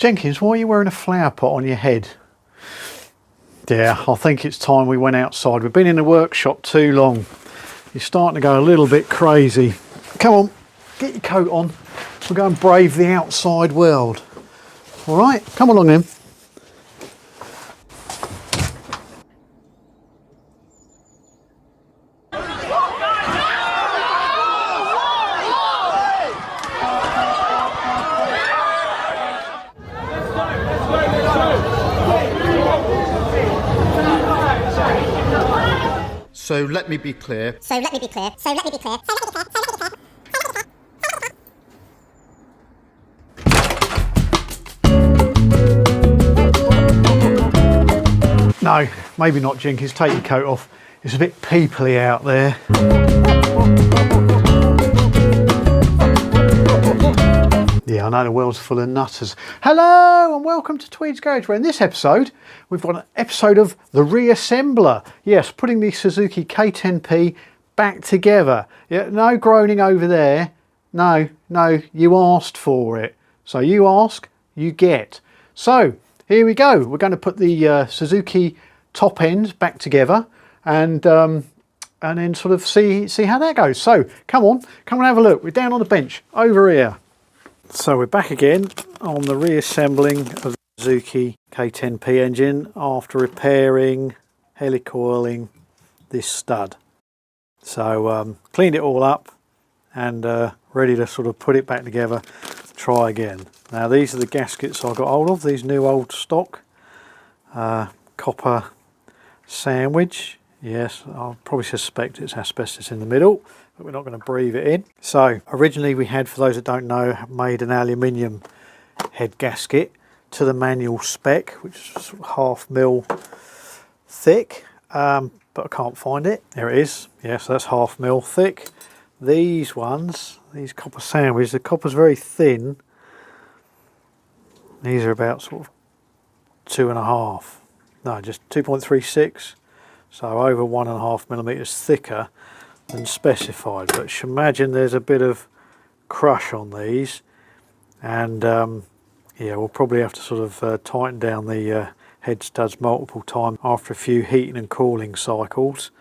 Jenkins, why are you wearing a flower pot on your head? Yeah, I think it's time we went outside. We've been in the workshop too long. You're starting to go a little bit crazy. Come on, get your coat on. We'll go and brave the outside world. All right, come along then. So let me be clear. No, maybe not, Jenkins. Take your coat off. It's a bit peoply out there. Yeah, I know the world's full of nutters. Hello and welcome to Tweed's Garage, where in this episode we've got an episode of the Reassembler. Yes, putting the Suzuki K10P back together. Yeah, no groaning over there. No, you asked for it. So you ask, you get. So here we go. We're going to put the Suzuki top ends back together and then sort of see how that goes. So come on have a look. We're down on the bench over here. So we're back again on the reassembling of the Suzuki K10P engine after repairing, helicoiling this stud. So cleaned it all up and ready to sort of put it back together, try again. Now these are the gaskets I got hold of, these new old stock copper sandwich. Yes, I'll probably suspect it's asbestos in the middle, but we're not going to breathe it in. So originally we had, for those that don't know, made an aluminium head gasket to the manual spec, which is sort of 1/2 mil thick, but I can't find it. There it is. Yes, that's 1/2 mil thick. These ones, these copper sandwiches, the copper's very thin. These are about sort of 2.5, no, just 2.36. So over 1.5 millimeters thicker than specified. But you imagine there's a bit of crush on these, and yeah, we'll probably have to sort of tighten down the head studs multiple times after a few heating and cooling cycles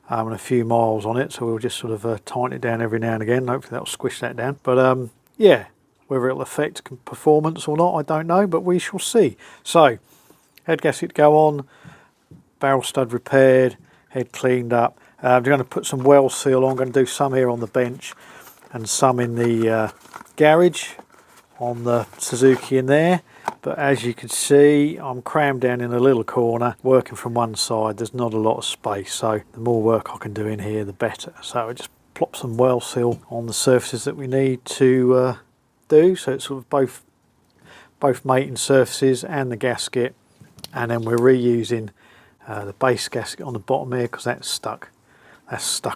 and a few miles on it. So we'll just sort of tighten it down every now and again. Hopefully that'll squish that down. But yeah, whether it'll affect performance or not, I don't know, but we shall see. So head gasket go on, barrel stud repaired, head cleaned up. I'm going to put some well seal on. I'm going to do some here on the bench and some in the garage on the Suzuki in there. But as you can see, I'm crammed down in a little corner, working from one side. There's not a lot of space, so the more work I can do in here, the better. So I just plop some well seal on the surfaces that we need to do. So it's sort of both mating surfaces and the gasket. And then we're reusing the base gasket on the bottom here because that's stuck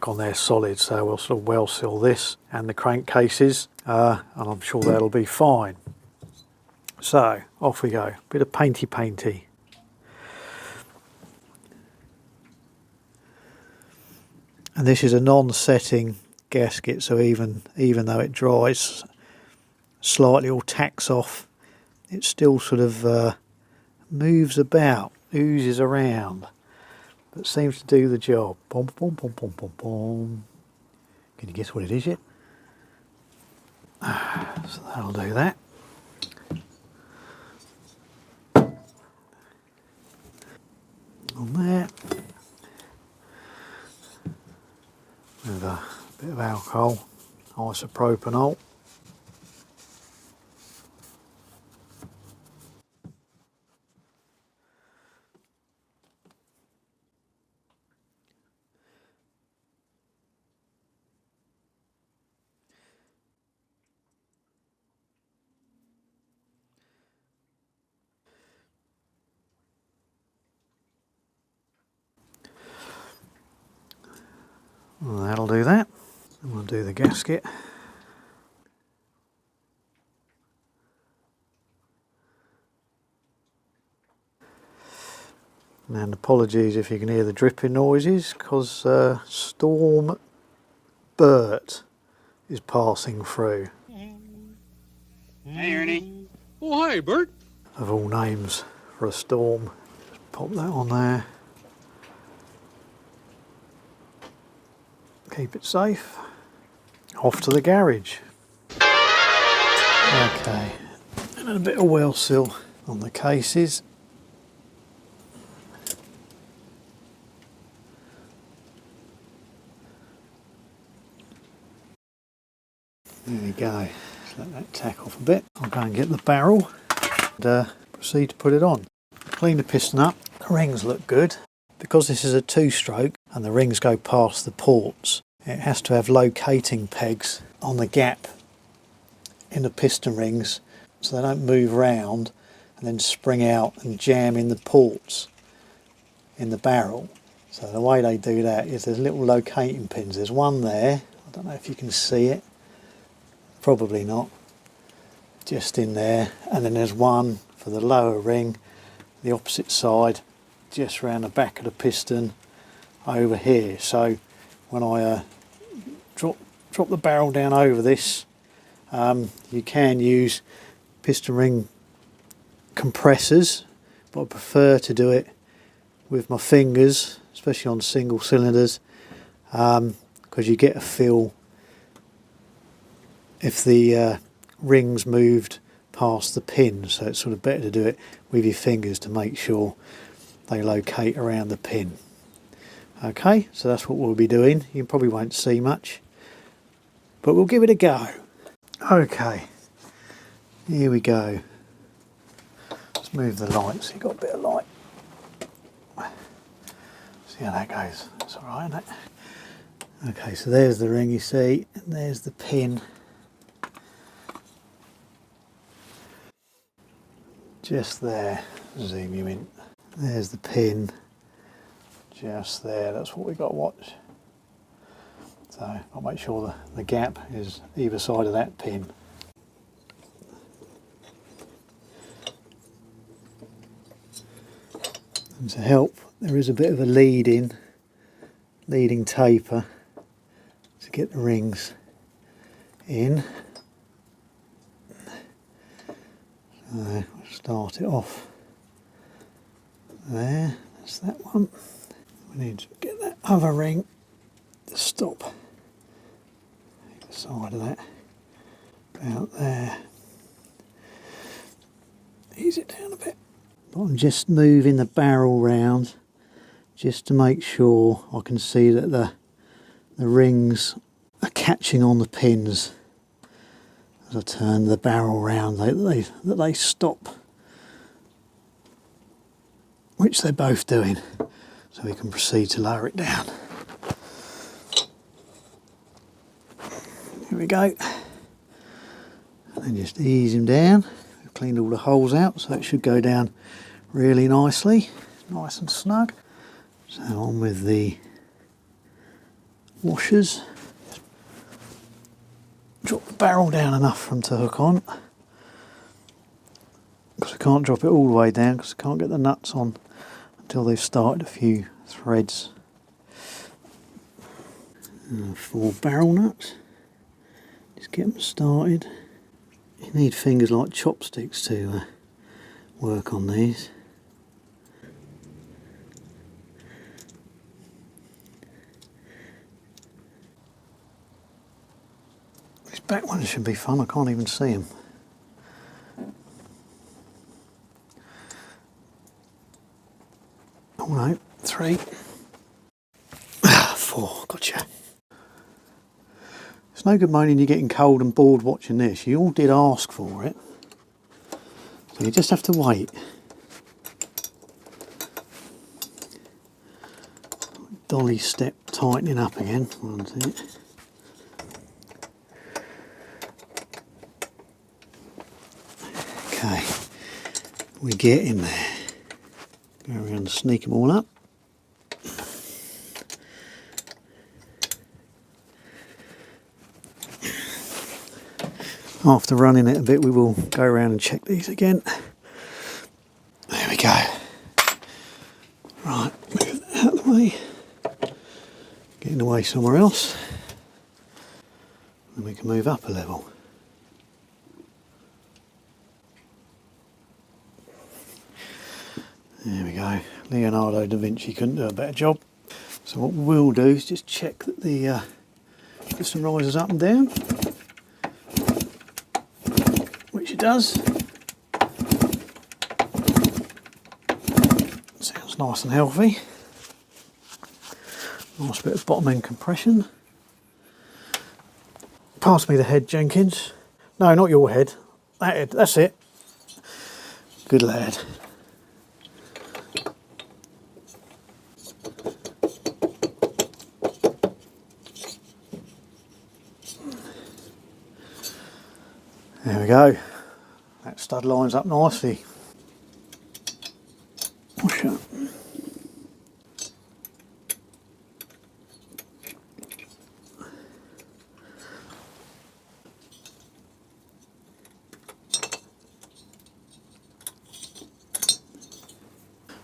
on there solid. So we'll sort of well seal this and the crankcases, and I'm sure that'll be fine. So off we go. Bit of painty. And this is a non-setting gasket, so even though it dries slightly or tacks off, it still sort of moves about, oozes around, but seems to do the job. Boom, boom, boom, boom, boom, boom. Can you guess what it is yet? So that'll do that. On there, with a bit of alcohol, isopropanol. Well, that'll do that. And we'll do the gasket. And apologies if you can hear the dripping noises, because Storm Bert is passing through. Hey, Ernie. Oh, hi, Bert. of all names for a storm. Just pop that on there. Keep it safe. Off to the garage. Okay, and a bit of wheel seal on the cases. There we go. Let that tack off a bit. I'll go and get the barrel and proceed to put it on. Clean the piston up. The rings look good. Because this is a two-stroke and the rings go past the ports, it has to have locating pegs on the gap in the piston rings so they don't move round and then spring out and jam in the ports in the barrel. So the way they do that is there's little locating pins. There's one there. I don't know if you can see it. Probably not. Just in there. And then there's one for the lower ring, the opposite side, just round the back of the piston over here. So when I drop the barrel down over this, you can use piston ring compressors, but I prefer to do it with my fingers, especially on single cylinders, because you get a feel if the rings moved past the pin. So it's sort of better to do it with your fingers to make sure they locate around the pin. Okay, so that's what we'll be doing. You probably won't see much, but we'll give it a go. Okay, here we go. Let's move the light so you've got a bit of light. See how that goes. That's all right, isn't it? Okay, so there's the ring you see, and there's the pin. Just there, zoom you in. There's the pin, just there. That's what we've got to watch. So I'll make sure the gap is either side of that pin. And to help, there is a bit of a leading taper to get the rings in. So we'll start it off there. That's that one. We need to get that other ring to stop either side of that. About there. Ease it down a bit. But I'm just moving the barrel round just to make sure I can see that the rings are catching on the pins as I turn the barrel round, that they stop, which they're both doing, so we can proceed to lower it down. Here we go, and then just ease him down. We've cleaned all the holes out, so it should go down really nicely, nice and snug. So on with the washers. Drop the barrel down enough for them to hook on, because I can't drop it all the way down because I can't get the nuts on until they've started a few threads. 4 barrel nuts, just get them started. You need fingers like chopsticks to work on these. These back ones should be fun, I can't even see them. Oh no, 3. 4, gotcha. It's no good moaning you're getting cold and bored watching this. You all did ask for it. So you just have to wait. Dolly step tightening up again. That's it. Okay, we get in there. Go around and sneak them all up. After running it a bit, we will go around and check these again. There we go. Right, move that out of the way. Get in the way somewhere else. And we can move up a level. There we go. Leonardo da Vinci couldn't do a better job. So what we'll do is just check that the piston rises up and down, which it does. Sounds nice and healthy. Nice bit of bottom end compression. Pass me the head, Jenkins. No, not your head. That head, that's it. Good lad. There we go. That stud lines up nicely. Push up.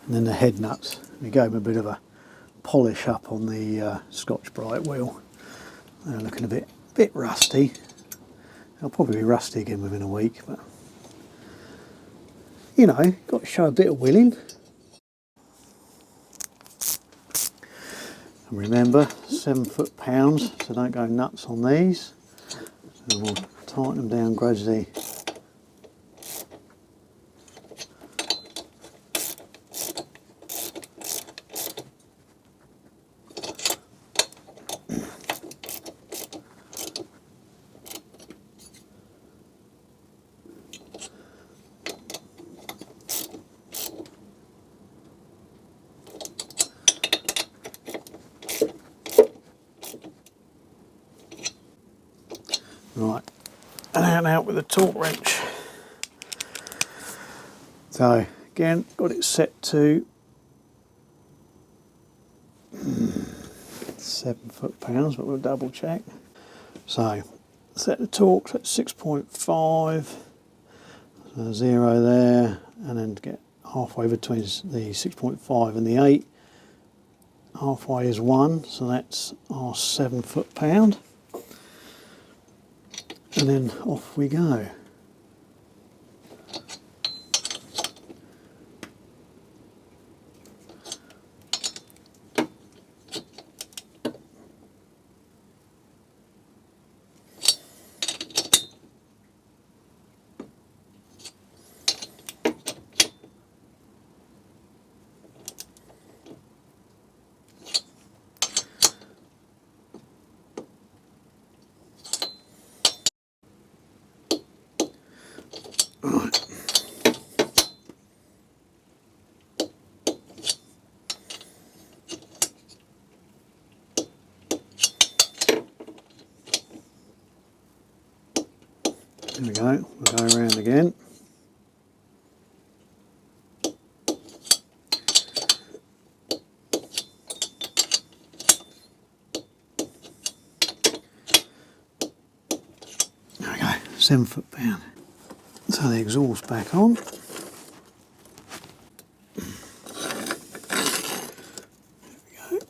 And then the head nuts. We gave them a bit of a polish up on the Scotch Brite wheel. They're looking a bit rusty. They'll probably be rusty again within a week, but you know, got to show a bit of willing. And remember, 7 foot-pounds, so don't go nuts on these. So we'll tighten them down gradually. Right, and out with a torque wrench. So again, got it set to 7 foot-pounds, but we'll double check. So set the torque at 6.5, so 0 there, and then get halfway between the 6.5 and the 8. Halfway is 1, so that's our 7 foot-pound. And then off we go. There we go, we'll go around again. There we go, 7 foot-pound. So the exhaust back on. There we go.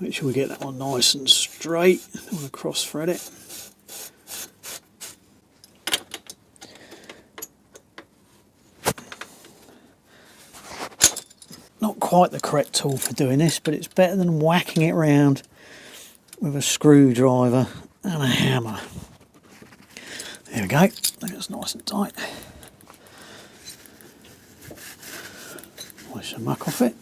Make sure we get that one nice and straight. Don't want to cross-thread it. Not quite the correct tool for doing this, but it's better than whacking it around with a screwdriver and a hammer. There we go, that's nice and tight. Wash the muck off it.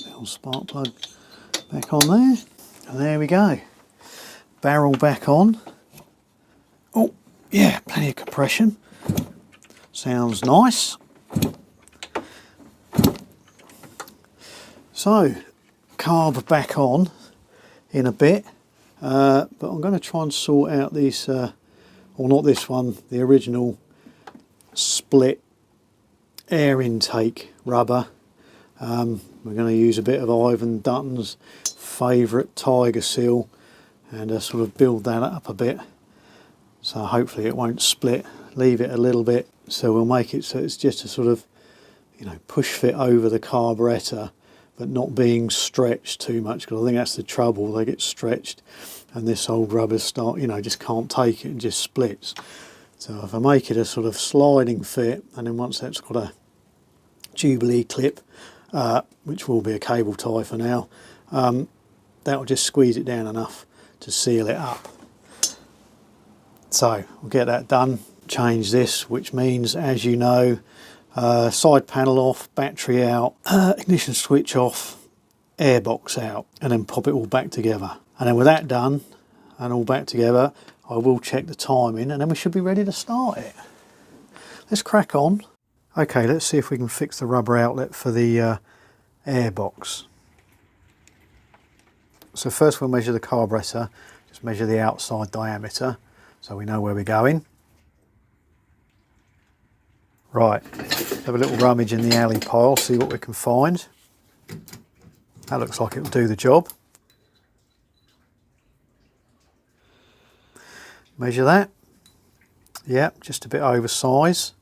Little spark plug back on there, and there we go. Barrel back on. Oh, yeah, plenty of compression. Sounds nice. So, carb back on in a bit, but I'm going to try and sort out these, or not this one, the original split air intake rubber. We're going to use a bit of Ivan Dutton's favourite Tiger Seal and sort of build that up a bit. So hopefully it won't split, leave it a little bit, so we'll make it so it's just a sort of, you know, push fit over the carburettor, but not being stretched too much, because I think that's the trouble. They get stretched and this old rubber just can't take it and just splits. So if I make it a sort of sliding fit, and then once that's got a Jubilee clip, which will be a cable tie for now, that'll just squeeze it down enough to seal it up. So we'll get that done, change this, which means, as you know, side panel off, battery out, ignition switch off, airbox out, and then pop it all back together. And then with that done and all back together, I will check the timing, and then we should be ready to start it. Let's crack on. Okay, let's see if we can fix the rubber outlet for the airbox. So first we'll measure the carburetor, just measure the outside diameter so we know where we're going. Right, have a little rummage in the alley pile, see what we can find. That looks like it'll do the job. Measure that. Yep, just a bit oversize.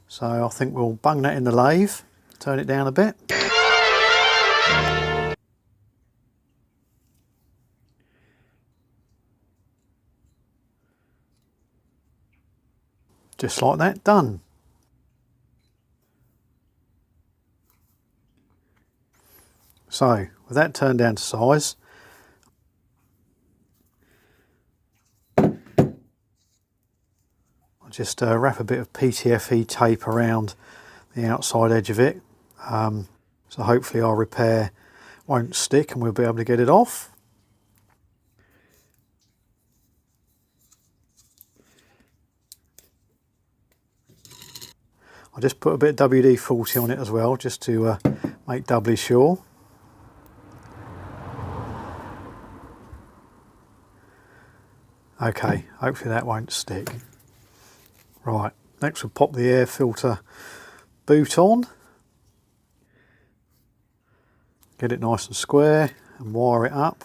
So I think we'll bung that in the lathe, turn it down a bit. Just like that, done. So with that turned down to size, I'll just wrap a bit of PTFE tape around the outside edge of it, so hopefully our repair won't stick and we'll be able to get it off. I'll just put a bit of WD-40 on it as well, just to make doubly sure. Okay, hopefully that won't stick. Right, next we'll pop the air filter boot on. Get it nice and square and wire it up.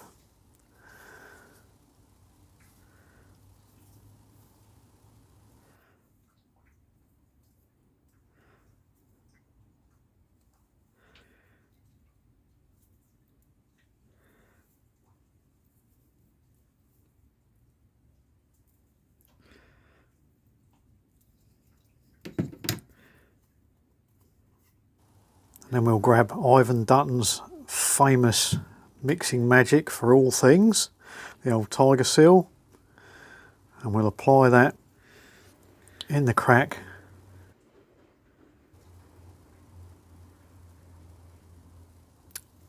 And then we'll grab Ivan Dutton's famous mixing magic for all things, the old Tiger Seal, and we'll apply that in the crack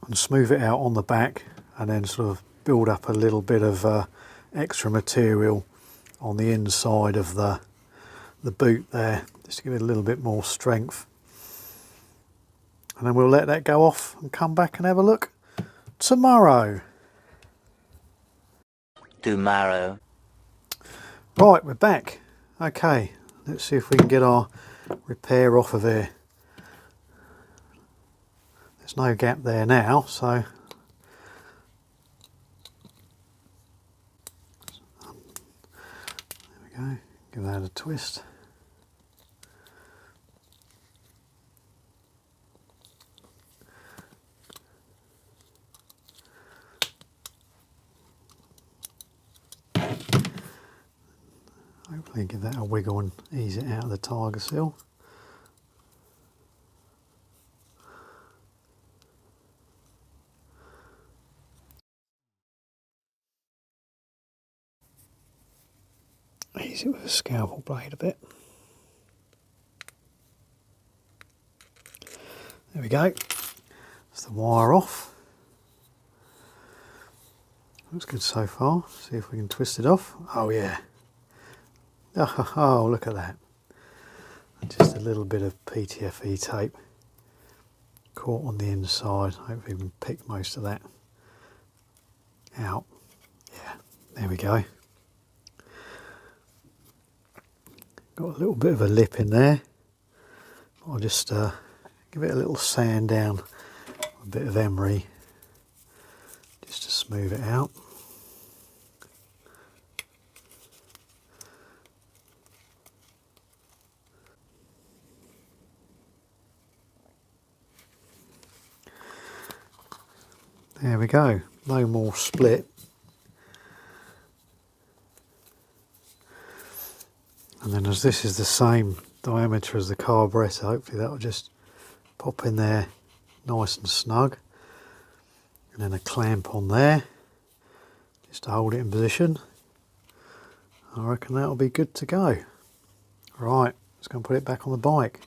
and smooth it out on the back, and then sort of build up a little bit of extra material on the inside of the boot there, just to give it a little bit more strength. And then we'll let that go off and come back and have a look tomorrow. Tomorrow. Right, we're back. Okay, let's see if we can get our repair off of here. There's no gap there now, so there we go. Give that a twist. Hopefully give that a wiggle and ease it out of the Tiger Seal. Ease it with a scalpel blade a bit. There we go. That's the wire off. Looks good so far. See if we can twist it off. Oh yeah. Oh, look at that. Just a little bit of PTFE tape caught on the inside. Hopefully we can pick most of that out. Yeah, there we go. Got a little bit of a lip in there. I'll just give it a little sand down, a bit of emery, just to smooth it out. There we go, no more split. And then as this is the same diameter as the carburettor, hopefully that'll just pop in there nice and snug. And then a clamp on there just to hold it in position. I reckon that'll be good to go. Right, let's go and put it back on the bike.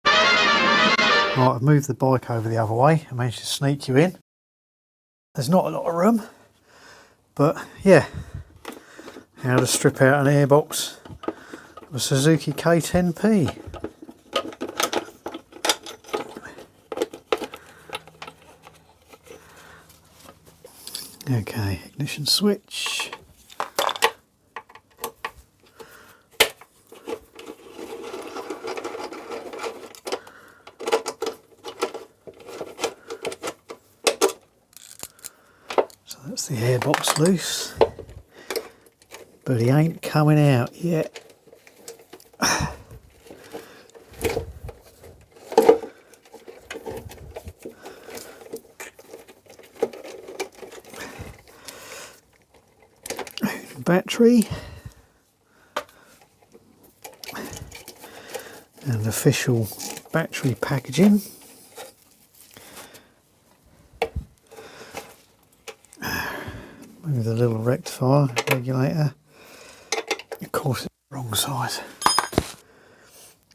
Right, I've moved the bike over the other way. I managed to sneak you in. There's not a lot of room, but yeah, how to strip out an airbox of a Suzuki K10P. Okay, ignition switch. So that's the airbox loose, but he ain't coming out yet. Battery and official battery packaging. Move the little rectifier regulator. Of course it's the wrong size.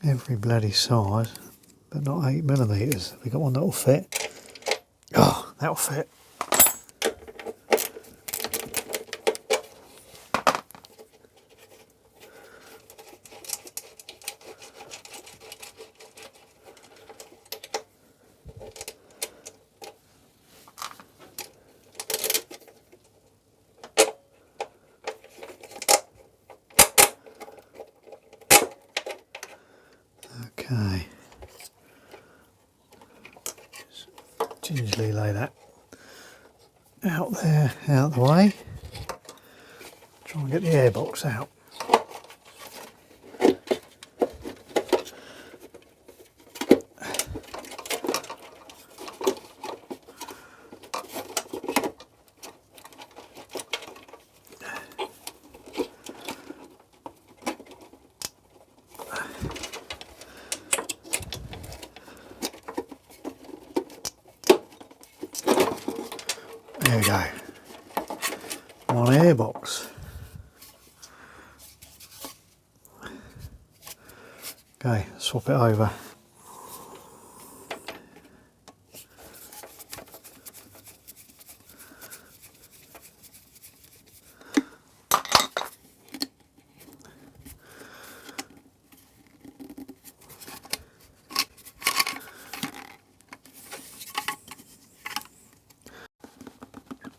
Every bloody size, but not 8mm. We got one that'll fit. Oh, that'll fit. Okay, just gingerly lay that out there, out the way. Try and get the airbox out. There we go. One airbox. Okay, swap it over.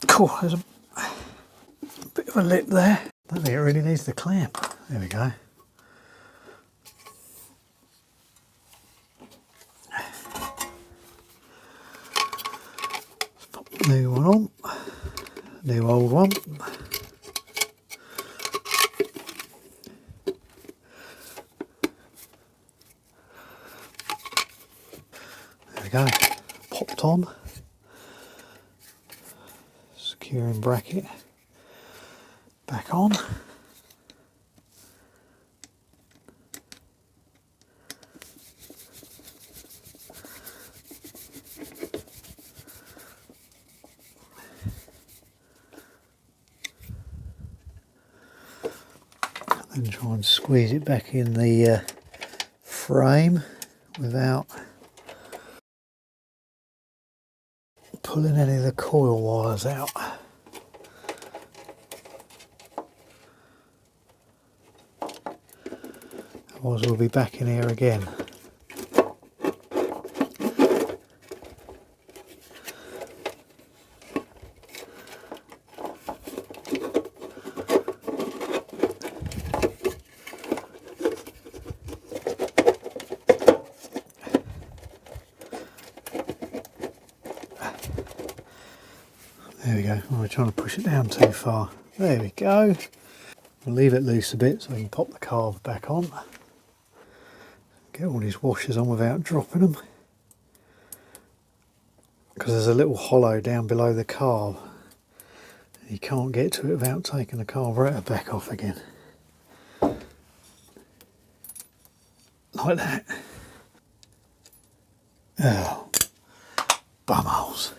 Cool, there's a bit of a lip there. I don't think it really needs the clamp. There we go. Let's pop the new one on, new old one. There we go, popped on. Securing bracket back on. And then try and squeeze it back in the frame without pulling any of the coil wires out. Otherwise we'll be back in here again. There we go. Oh, we're trying to push it down too far. There we go. We'll leave it loose a bit so we can pop the carb back on. Get all these washers on without dropping them. Because there's a little hollow down below the carb. You can't get to it without taking the carburettor back off again. like that. Oh, bumholes.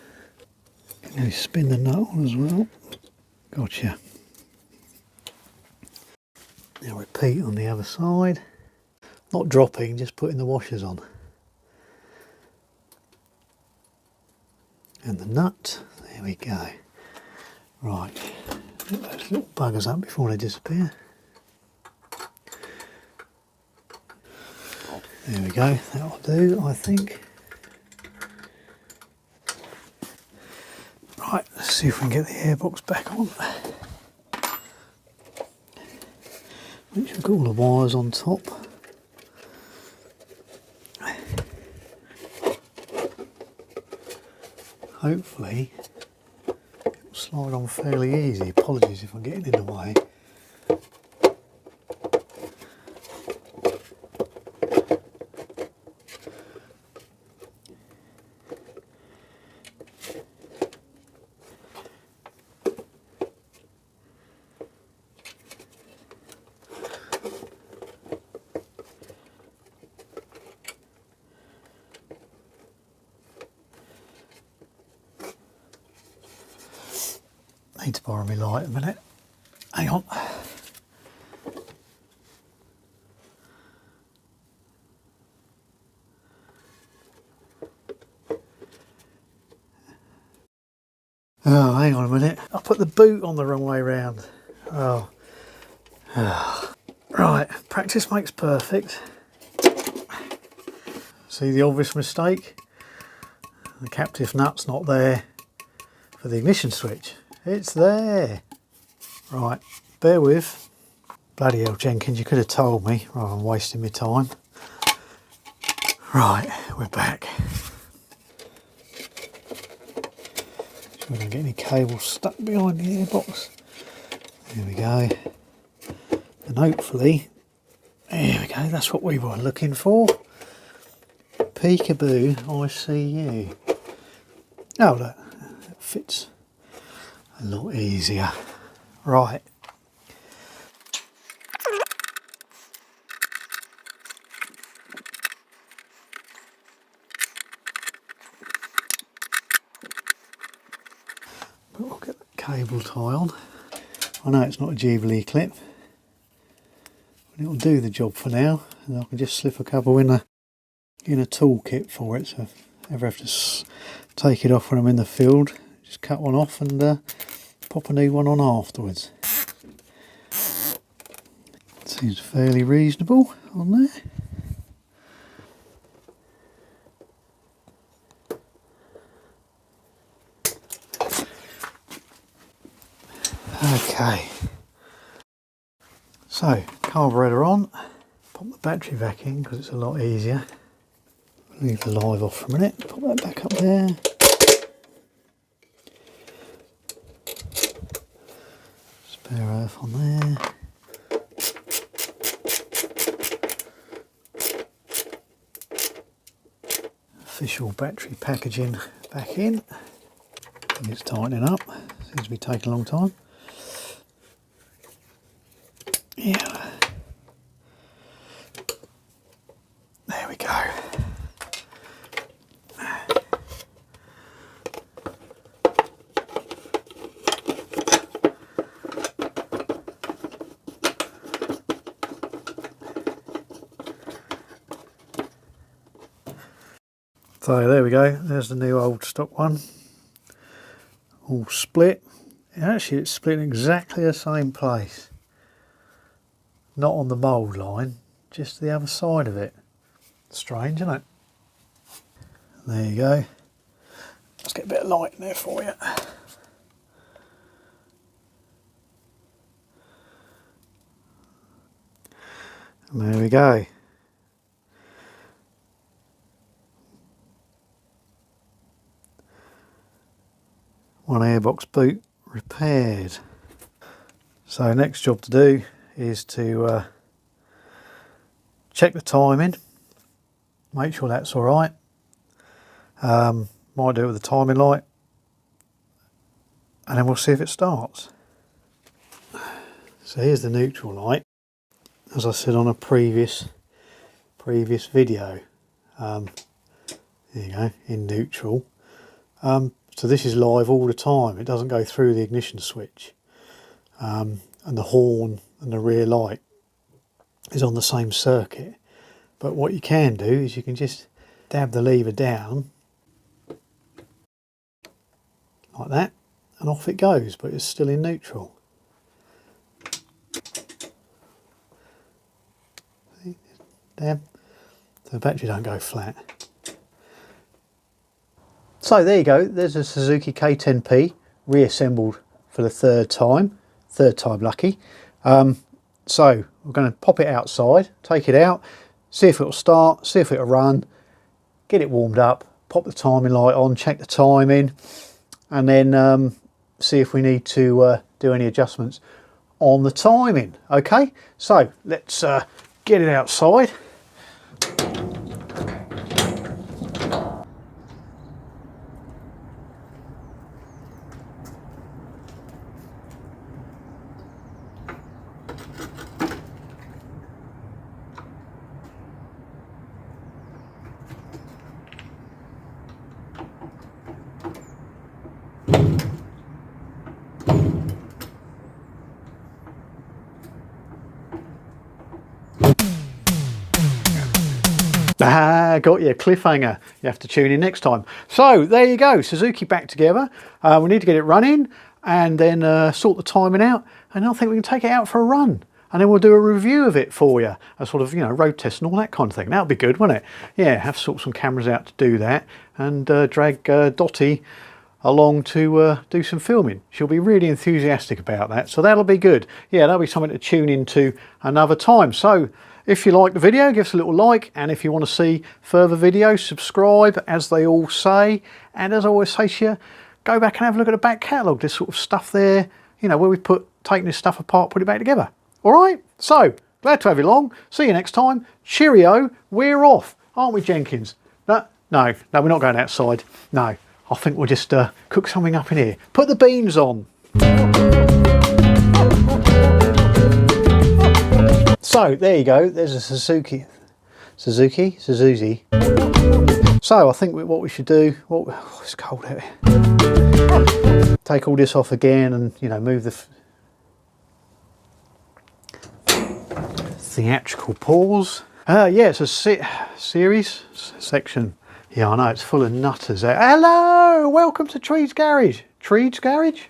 Can you spin the nut on as well? Gotcha. Now repeat on the other side. Not dropping, just putting the washers on. And the nut, there we go. Right, get those little buggers up before they disappear. There we go, that'll do, I think. Right, let's see if we can get the airbox back on. Make sure we've got all the wires on top. Hopefully it'll slide on fairly easy. Apologies if I'm getting in the way. Need to borrow my light a minute. Hang on. Oh, hang on a minute. I put the boot on the wrong way round. Oh. Right, practice makes perfect. See the obvious mistake? The captive nut's not there for the ignition switch. It's there. Right, bear with. Bloody hell, Jenkins, you could have told me rather than wasting my time. Right, we're back. So we don't get any cables stuck behind the airbox. There we go. And hopefully, there we go, that's what we were looking for. Peekaboo, I see you. Oh look, it fits a lot easier. Right. But we'll get the cable tie on. I know it's not a Jubilee clip, but it'll do the job for now. And I can just slip a couple in a toolkit for it, so if I ever have to take it off when I'm in the field, just cut one off and pop a new one on afterwards. Seems fairly reasonable on there. Okay, so carburetor on, pop the battery back in because it's a lot easier. Leave the live off for a minute, pop that back up there. Spare earth on there. Official battery packaging back in. And it's tightening up, seems to be taking a long time. Yeah. There we go. So there we go, there's the new old stock one. All split. Actually it's split in exactly the same place. Not on the mould line, just the other side of it. Strange, isn't it? There you go. Let's get a bit of light in there for you. And there we go. One airbox boot repaired. So next job to do is to check the timing, make sure that's all right. Might do it with the timing light, and then we'll see if it starts. So here's the neutral light. As I said on a previous previous video. There you go, in neutral. So this is live all the time. It doesn't go through the ignition switch. And the horn and the rear light is on the same circuit. But what you can do is you can just dab the lever down like that, and off it goes, but it's still in neutral. See? Dab, so the battery don't go flat. So there you go, there's a Suzuki K10P reassembled for the third time lucky. So we're going to pop it outside, take it out, see if it'll start, see if it'll run, get it warmed up, pop the timing light on, check the timing, and then see if we need to do any adjustments on the timing. Okay, so let's get it outside. Ah, got you, cliffhanger. You have to tune in next time. So there you go, Suzuki back together. We need to get it running and then sort the timing out, and I think we can take it out for a run, and then we'll do a review of it for you, a sort of, you know, road test and all that kind of thing. That'll be good, won't it? Yeah, have to sort some cameras out to do that, and drag Dottie along to do some filming. She'll be really enthusiastic about that, so that'll be good. Yeah, that'll be something to tune into another time. So if you like the video, give us a little like, and if you want to see further videos, subscribe, as they all say. And as I always say to you, go back and have a look at the back catalogue. There's sort of stuff there, you know, where we taken this stuff apart, put it back together. All right, so glad to have you along. See you next time. Cheerio, we're off, aren't we, Jenkins? No, we're not going outside. No, I think we'll just cook something up in here. Put the beans on. So there you go, there's a Suzuki. So I think what we should do, oh, it's cold out here. Take all this off again, and, you know, move the theatrical pause. Yeah, it's a series section. Yeah, I know, it's full of nutters there. Hello, welcome to Treed's Garage. Treed's Garage?